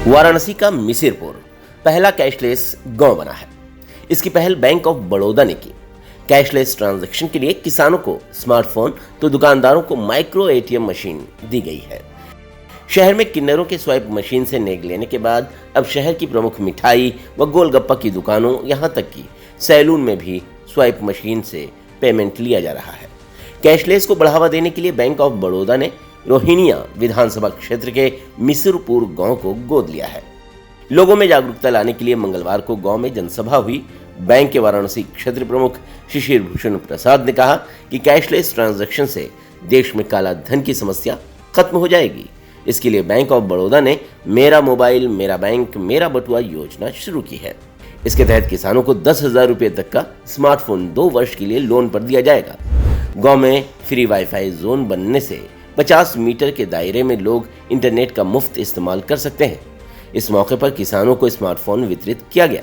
वाराणसी का मिसिरपुर पहला कैशलेस गांव बना है। इसकी पहल बैंक ऑफ बड़ौदा ने की। कैशलेस ट्रांजैक्शन के लिए किसानों को स्मार्टफोन तो दुकानदारों को माइक्रो एटीएम मशीन दी गई है। शहर में किन्नरों के स्वाइप मशीन से नेग लेने के बाद अब शहर की प्रमुख मिठाई व गोलगप्पा की दुकानों यहां तक कि सैलून में भी स्वाइप मशीन से पेमेंट लिया जा रहा है। कैशलेस को बढ़ावा देने के लिए बैंक ऑफ बड़ौदा ने रोहिणिया विधानसभा क्षेत्र के मिसिरपुर गांव को गोद लिया है। लोगों में जागरूकता लाने के लिए मंगलवार को गांव में जनसभा हुई। बैंक के वाराणसी क्षेत्र प्रमुख शिशिर भूषण प्रसाद ने कहा कि कैशलेस ट्रांजैक्शन से देश में काला धन की समस्या खत्म हो जाएगी। इसके लिए बैंक ऑफ बड़ौदा ने मेरा मोबाइल मेरा बैंक मेरा बटुआ योजना शुरू की है। इसके तहत किसानों को 10,000 रुपये तक का स्मार्टफोन 2 वर्ष के लिए लोन पर दिया जाएगा। गांव में फ्री वाईफाई जोन बनने से 50 मीटर के दायरे में लोग इंटरनेट का मुफ्त इस्तेमाल कर सकते हैं। इस मौके पर किसानों को स्मार्टफोन वितरित किया गया।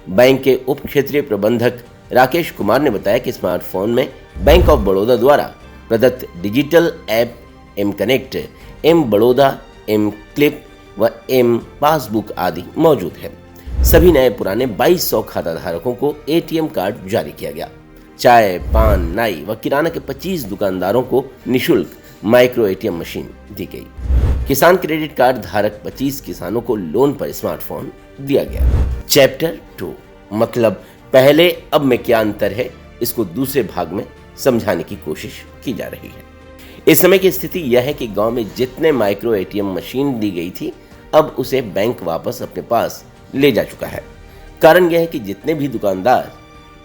बैंक के उप क्षेत्रीय प्रबंधक राकेश कुमार ने बताया कि स्मार्टफोन में बैंक ऑफ बड़ौदा द्वारा प्रदत्त digital app M connect, M Baroda, M clip व एम पासबुक आदि मौजूद है। सभी नए पुराने 2200 खाता धारकों को एटीएम कार्ड जारी किया गया। चाय, पान, नाई व किराना के 25 दुकानदारों को निःशुल्क माइक्रो एटीएम मशीन दी गई। किसान क्रेडिट कार्ड धारक 25 किसानों को लोन पर स्मार्टफोन दिया गया। चैप्टर 2 मतलब पहले अब में क्या अंतर है, इसको दूसरे भाग में समझाने की कोशिश की जा रही है। इस समय की स्थिति यह है कि गांव में जितने माइक्रो एटीएम मशीन दी गई थी, अब उसे बैंक वापस अपने पास ले जा चुका है। कारण यह है कि जितने भी दुकानदार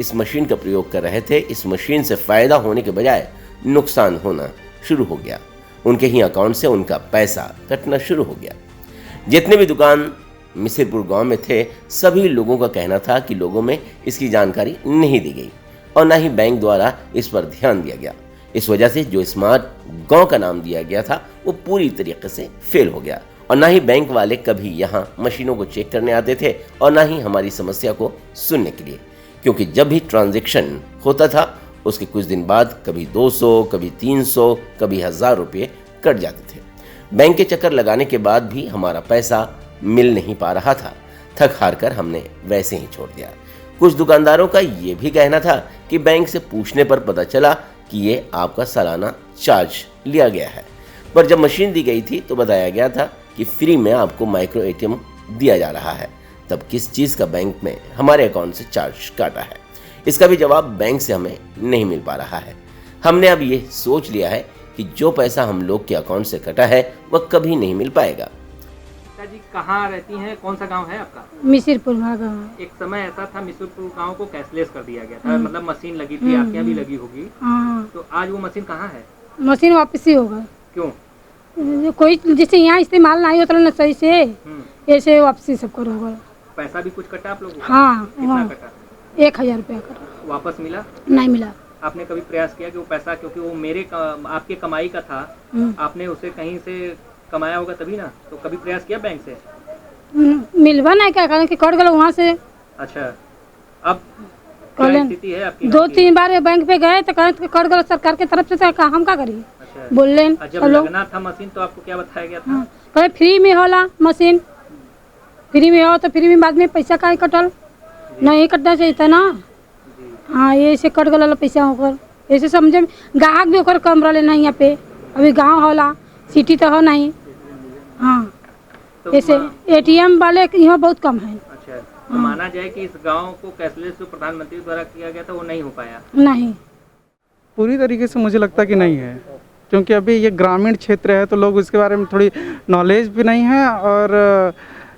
इस मशीन का प्रयोग कर रहे थे, इस मशीन से फायदा होने के बजाय नुकसान होना शुरू हो गया। उनके ही अकाउंट से उनका पैसा कटना शुरू हो गया। जितने भी दुकान मिसिरपुर गांव में थे, सभी लोगों का कहना था कि लोगों में इसकी जानकारी नहीं दी गई और न ही बैंक द्वारा इस पर ध्यान दिया गया। इस वजह से जो स्मार्ट गांव का नाम दिया गया था वो पूरी तरीके से फेल हो गया और न ही बैंक वाले कभी यहाँ मशीनों को चेक करने आते थे और न ही हमारी समस्या को सुनने के लिए, क्योंकि जब भी ट्रांजैक्शन होता था उसके कुछ दिन बाद कभी 200, कभी 300, कभी 1000 रुपये कट जाते थे। बैंक के चक्कर लगाने के बाद भी हमारा पैसा मिल नहीं पा रहा था। थक हार कर हमने वैसे ही छोड़ दिया। कुछ दुकानदारों का ये भी कहना था कि बैंक से पूछने पर पता चला कि ये आपका सालाना चार्ज लिया गया है, पर जब मशीन दी गई थी तो बताया गया था कि फ्री में आपको माइक्रो एटीएम दिया जा रहा है। तब किस चीज़ का बैंक में हमारे अकाउंट से चार्ज काटा है, इसका भी जवाब बैंक से हमें नहीं मिल पा रहा है। हमने अब ये सोच लिया है कि जो पैसा हम लोग के अकाउंट से कटा है वह कभी नहीं मिल पाएगा। जी कहाँ रहती हैं, कौन सा गांव है आपका? मिसिरपुर गाँव। एक समय ऐसा था मिसिरपुर गांव को कैशलेस कर दिया गया था, मतलब मशीन लगी थी, आपके यहाँ भी लगी होगी। तो आज वो मशीन कहाँ है? मशीन वापस ही होगा। क्यों? कोई जैसे यहाँ इस्तेमाल नहीं होता ना सही से, ऐसे वापसी सब करो होगा। पैसा भी कुछ कटा आप लोगों को? हाँ, कितना कटा? 1000 रुपया कटा। वापस मिला? नहीं मिला। आपने कभी प्रयास किया कि वो पैसा, क्योंकि वो आपके कमाई का था, आपने उसे कहीं से कमाया होगा तभी ना, तो कभी प्रयास किया बैंक से? मिलवा नहीं, क्या कारण कि कट गया वहाँ से। अच्छा, अब क्या स्थिति है आपकी? 2-3 बार बैंक पे गए तो कट गया सरकार की तरफ से, हम क्या करिए? अच्छा, बोल लें। जब लगना था मशीन तो आपको क्या बताया गया था? कहे फ्री में होला मशीन, फ्री में हो तो फ्री में बाद में पैसा का कटल नहीं कटना चाहिए था ना। हाँ, ये से कट गया पैसा होकर, ऐसे समझे ग्राहक भी होकर कम रहे नहीं यहाँ पे। अभी गांव होला, सिटी तो हो नहीं। हाँ, तो ऐसे एटीएम वाले यहाँ बहुत कम है। अच्छा, तो माना जाए कि इस गांव को कैशलेस जो प्रधानमंत्री द्वारा किया गया था वो नहीं हो पाया? नहीं, पूरी तरीके से मुझे लगता कि नहीं है, क्योंकि अभी ये ग्रामीण क्षेत्र है तो लोग इसके बारे में थोड़ी नॉलेज भी नहीं है और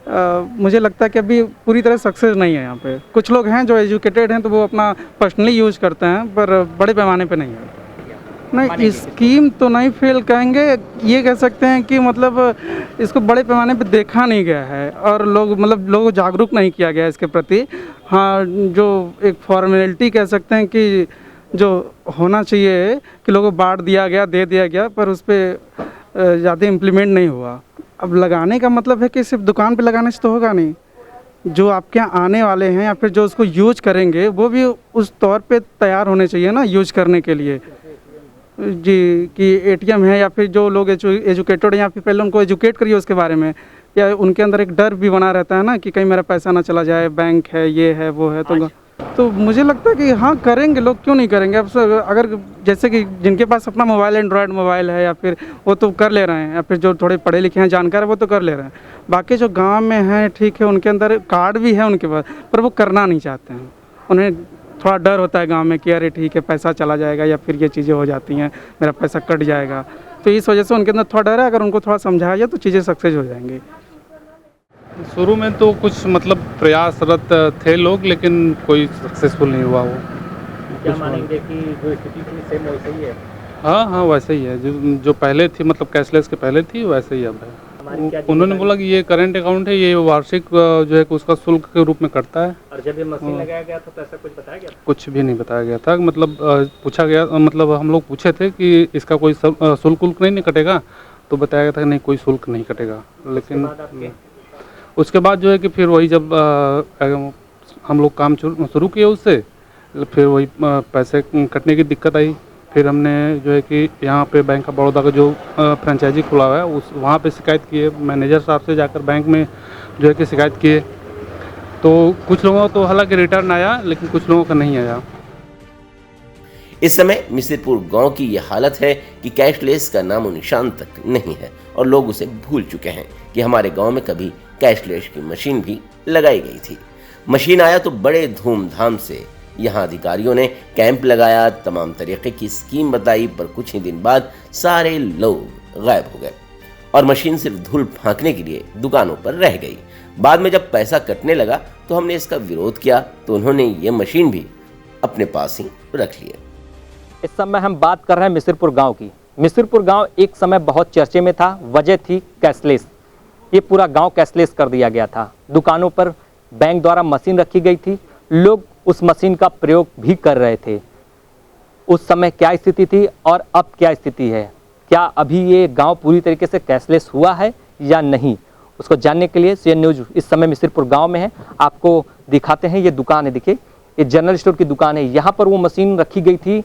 मुझे लगता है कि अभी पूरी तरह सक्सेस नहीं है। यहाँ पे कुछ लोग हैं जो एजुकेटेड हैं तो वो अपना पर्सनली यूज करते हैं, पर बड़े पैमाने पे नहीं है। नहीं, स्कीम तो नहीं फेल कहेंगे, ये कह सकते हैं कि मतलब इसको बड़े पैमाने पे देखा नहीं गया है और लोगों को जागरूक नहीं किया गया इसके प्रति। हाँ, जो एक फॉर्मेलिटी कह सकते हैं कि जो होना चाहिए कि लोगों को बांट दिया गया, दे दिया गया, पर उस पर ज़्यादा इम्प्लीमेंट नहीं हुआ। अब लगाने का मतलब है कि सिर्फ दुकान पे लगाने से तो होगा नहीं, जो आपके यहाँ आने वाले हैं या फिर जो उसको यूज करेंगे वो भी उस तौर पे तैयार होने चाहिए ना यूज करने के लिए जी, कि एटीएम है या फिर जो लोग एजुकेटेड हैं या फिर पहले उनको एजुकेट करिए उसके बारे में या उनके अंदर एक डर भी बना रहता है ना कि कहीं मेरा पैसा ना चला जाए, बैंक है, ये है, वो है। तो मुझे लगता है कि हाँ करेंगे लोग, क्यों नहीं करेंगे। अब अगर जैसे कि जिनके पास अपना मोबाइल एंड्रॉयड मोबाइल है या फिर वो तो कर ले रहे हैं, या फिर जो थोड़े पढ़े लिखे हैं, जानकार है, वो तो कर ले रहे हैं। बाकी जो गांव में हैं, ठीक है, उनके अंदर कार्ड भी है उनके पास, पर वो करना नहीं चाहते हैं। उन्हें थोड़ा डर होता है गांव में कि अरे ठीक है पैसा चला जाएगा या फिर ये चीज़ें हो जाती हैं, मेरा पैसा कट जाएगा। तो इस वजह से उनके अंदर थोड़ा डर है। अगर उनको थोड़ा समझाया जाए तो चीज़ें सक्सेस हो जाएंगी। शुरू में तो कुछ मतलब प्रयासरत थे लोग, लेकिन कोई सक्सेसफुल नहीं हुआ वो। क्या मानेंगे कि जो स्थिति थी सेम वैसे ही है? हाँ वैसे ही है, जो पहले थी, मतलब कैशलेस के पहले थी वैसे ही अब हमारी क्या है। उन्होंने बोला कि ये करंट अकाउंट है, ये वार्षिक जो है उसका शुल्क के रूप में कटता है। और जब ये मशीन लगाया गया था तो ऐसा कुछ बताया गया था? कुछ भी नहीं बताया गया था। मतलब पूछा गया, मतलब हम लोग पूछे थे कि इसका कोई शुल्क नहीं कटेगा, तो बताया गया था कि नहीं कोई शुल्क नहीं कटेगा। लेकिन उसके बाद जो है कि फिर वही जब हम लोग काम शुरू किए उससे, फिर वही पैसे कटने की दिक्कत आई। फिर हमने जो है कि यहाँ पे बैंक ऑफ बड़ौदा का जो फ्रेंचाइजी खुला हुआ है उस वहाँ पे शिकायत किए, मैनेजर साहब से जाकर बैंक में जो है कि शिकायत किए। तो कुछ लोगों को तो हालांकि रिटर्न आया, लेकिन कुछ लोगों का नहीं आया। इस समय मिसिरपुर गांव की यह हालत है कि कैशलेस का नामो निशान तक नहीं है और लोग उसे भूल चुके हैं कि हमारे गांव में कभी कैशलेस की मशीन भी लगाई गई थी। मशीन आया तो बड़े धूमधाम से यहाँ अधिकारियों ने कैंप लगाया, तमाम तरीके की स्कीम बताई, पर कुछ ही दिन बाद सारे लोग गायब हो गए और मशीन सिर्फ धूल फांकने के लिए दुकानों पर रह गई। बाद में जब पैसा कटने लगा तो हमने इसका विरोध किया तो उन्होंने ये मशीन भी अपने पास ही रख लिए। इस समय हम बात कर रहे हैं मिसिरपुर गांव की। मिसिरपुर गांव एक समय बहुत चर्चे में था, वजह थी कैशलेस। ये पूरा गांव कैशलेस कर दिया गया था। दुकानों पर बैंक द्वारा मशीन रखी गई थी, लोग उस मशीन का प्रयोग भी कर रहे थे। उस समय क्या स्थिति थी और अब क्या स्थिति है, क्या अभी ये गांव पूरी तरीके से कैशलेस हुआ है या नहीं, उसको जानने के लिए सीएन न्यूज इस समय मिसिरपुर गांव में है। आपको दिखाते हैं, ये दुकान है, देखिए ये जनरल स्टोर की दुकान है। यहाँ पर वो मशीन रखी गई थी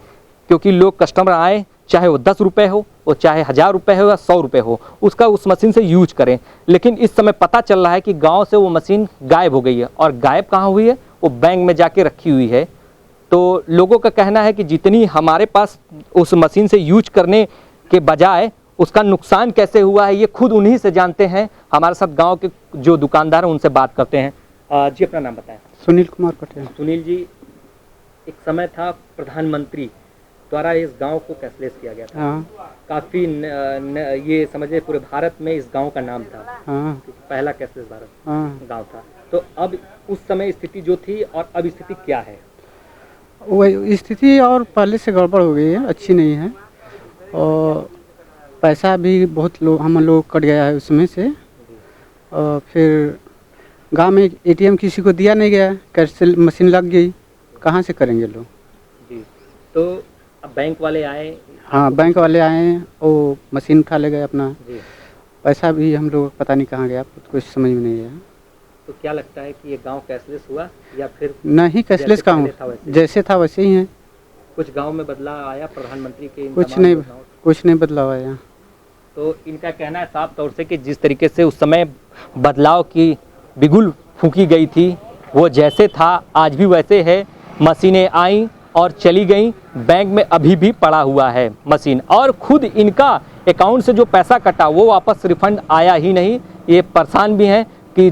क्योंकि लोग कस्टमर आए, चाहे वो 10 रुपये हो, वो चाहे 1000 रुपये हो या 100 रुपये हो, उसका उस मशीन से यूज करें। लेकिन इस समय पता चल रहा है कि गांव से वो मशीन गायब हो गई है। और गायब कहाँ हुई है? वो बैंक में जाके रखी हुई है। तो लोगों का कहना है कि जितनी हमारे पास उस मशीन से यूज करने के बजाय उसका नुकसान कैसे हुआ है, ये खुद उन्हीं से जानते हैं। हमारे साथ गाँव के जो दुकानदार हैं उनसे बात करते हैं। जी अपना नाम बताएं। सुनील कुमार पटेल। सुनील जी, एक समय था प्रधानमंत्री द्वारा इस गांव को कैशलेस किया गया था। हाँ काफ़ी ये समझिए पूरे भारत में इस गांव का नाम था। हाँ पहला कैशलेस भारत हाँ। गांव था। तो अब उस समय स्थिति जो थी और अब स्थिति क्या है? वही स्थिति और पहले से गड़बड़ हो गई है, अच्छी नहीं है। और पैसा भी बहुत हम लोग कट गया है उसमें से। और फिर गांव में एटीएम किसी को दिया नहीं गया, कैश मशीन लग गई, कहाँ से करेंगे लोग? जी। तो अब बैंक वाले आए? हाँ बैंक वाले आए, वो मशीन उठा ले गए अपना। जी। पैसा भी हम लोग पता नहीं कहाँ गया, कुछ समझ में नहीं आया। तो क्या लगता है कि ये गांव कैशलेस हुआ या फिर नहीं? कैशलेस गांव जैसे था वैसे ही है। कुछ गांव में बदलाव आया प्रधानमंत्री के? कुछ नहीं बदलाव आया। तो इनका कहना है साफ तौर से कि जिस तरीके से उस समय बदलाव की बिगुल फूंकी गई थी, वो जैसे था आज भी वैसे है। मशीनें आई और चली गई, बैंक में अभी भी पड़ा हुआ है मशीन। और खुद इनका अकाउंट से जो पैसा कटा वो वापस रिफंड आया ही नहीं। ये परेशान भी हैं कि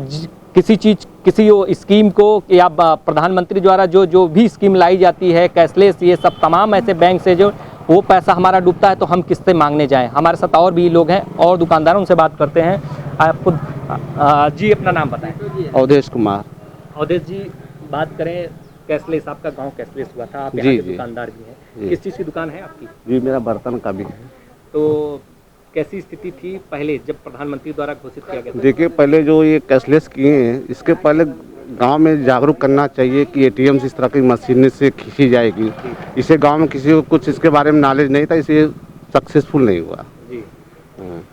किसी चीज़, किसी स्कीम को या प्रधानमंत्री द्वारा जो भी स्कीम लाई जाती है कैशलेस, ये सब तमाम ऐसे बैंक से जो वो पैसा हमारा डूबता है तो हम किससे मांगने जाएं। हमारे साथ और भी लोग हैं और दुकानदार, उनसे बात करते हैं। आप खुद जी अपना नाम बताएं। अवधेश कुमार। अवधेश जी, बात करें कैशलेस, आपका गांव कैशलेस हुआ था, आप यहाँ के दुकानदार भी हैं। किस चीज़ की दुकान है आपकी? जी मेरा बर्तन का भी है। तो कैसी स्थिति थी पहले जब प्रधानमंत्री द्वारा घोषित किया गया था? देखिए पहले जो ये कैशलेस किए हैं, इसके पहले गांव में जागरूक करना चाहिए कि एटीएम से इस तरह की मशीनें से खींची जाएगी। इसे गांव में किसी को कुछ इसके बारे में नॉलेज नहीं था, इसलिए सक्सेसफुल नहीं हुआ जी।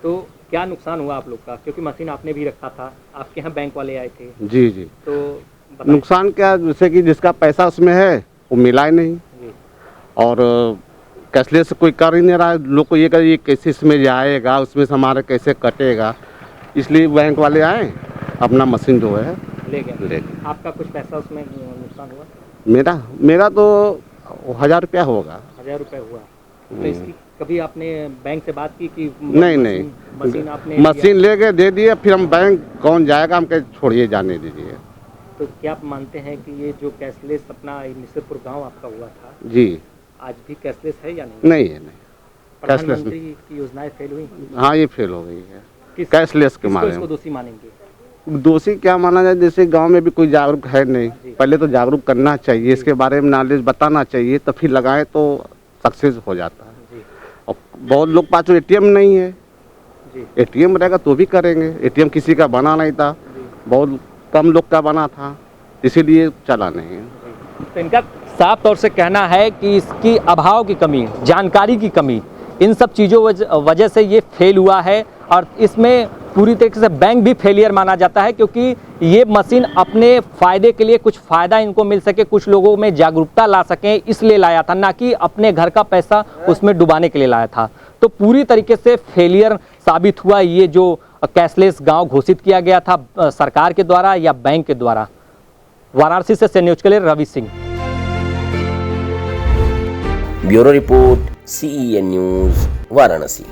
तो क्या नुकसान हुआ आप लोग का? क्योंकि मशीन आपने भी रखा था, आपके यहाँ बैंक वाले आए थे। जी जी। तो नुकसान क्या, जैसे कि जिसका पैसा उसमें है वो मिला ही नहीं, और कैशलेस कोई कर ही नहीं रहा है। लोग को ये कैसे इसमें जाएगा, उसमें से हमारा कैसे कटेगा, इसलिए बैंक वाले आए, अपना मशीन जो है ले गए। ले गए। आपका कुछ पैसा उसमें नुकसान हुआ? मेरा तो 1000 रुपया होगा। 1000 रुपये हुआ। तो इसकी कभी आपने बैंक से बात की कि नहीं मशीन आपने मशीन ले गए दे दिए, फिर हम बैंक कौन जाएगा, हम कहे छोड़िए जाने दीजिए। तो क्या आप मानते हैं कि ये जो कैशलेस अपना मिसरपुर गांव आपका हुआ था, जी आज भी कैशलेस है या नहीं? नहीं है, नहीं कैशलेस प्रधानमंत्री की योजनाएं फेल हुई? हाँ ये फेल हो गई है किस कैशलेस के किसको मारे इसको में। दोषी मानेंगे? दोषी क्या माना जाए, जैसे गांव में भी कोई जागरूक है नहीं, पहले तो जागरूक करना चाहिए, इसके बारे में नॉलेज बताना चाहिए, तो फिर लगाए तो सक्सेस हो जाता है। जी और बहुत लोग पास एटीएम नहीं है, जी एटीएम रहेगा तो भी करेंगे। एटीएम किसी का बना नहीं था, बहुत कम लोग का बना था, इसीलिए चला नहीं है। तो इनका साफ तौर से कहना है कि इसकी अभाव की कमी, जानकारी की कमी, इन सब चीज़ों वजह से ये फेल हुआ है। और इसमें पूरी तरीके से बैंक भी फेलियर माना जाता है, क्योंकि ये मशीन अपने फ़ायदे के लिए, कुछ फ़ायदा इनको मिल सके, कुछ लोगों में जागरूकता ला सकें, इसलिए लाया था, ना कि अपने घर का पैसा उसमें डुबाने के लिए लाया था। तो पूरी तरीके से फेलियर साबित हुआ ये जो कैशलेस गांव घोषित किया गया था सरकार के द्वारा या बैंक के द्वारा। वाराणसी से सी न्यूज़ के लिए Ravi Singh. Bureau report, CEN news, Varanasi.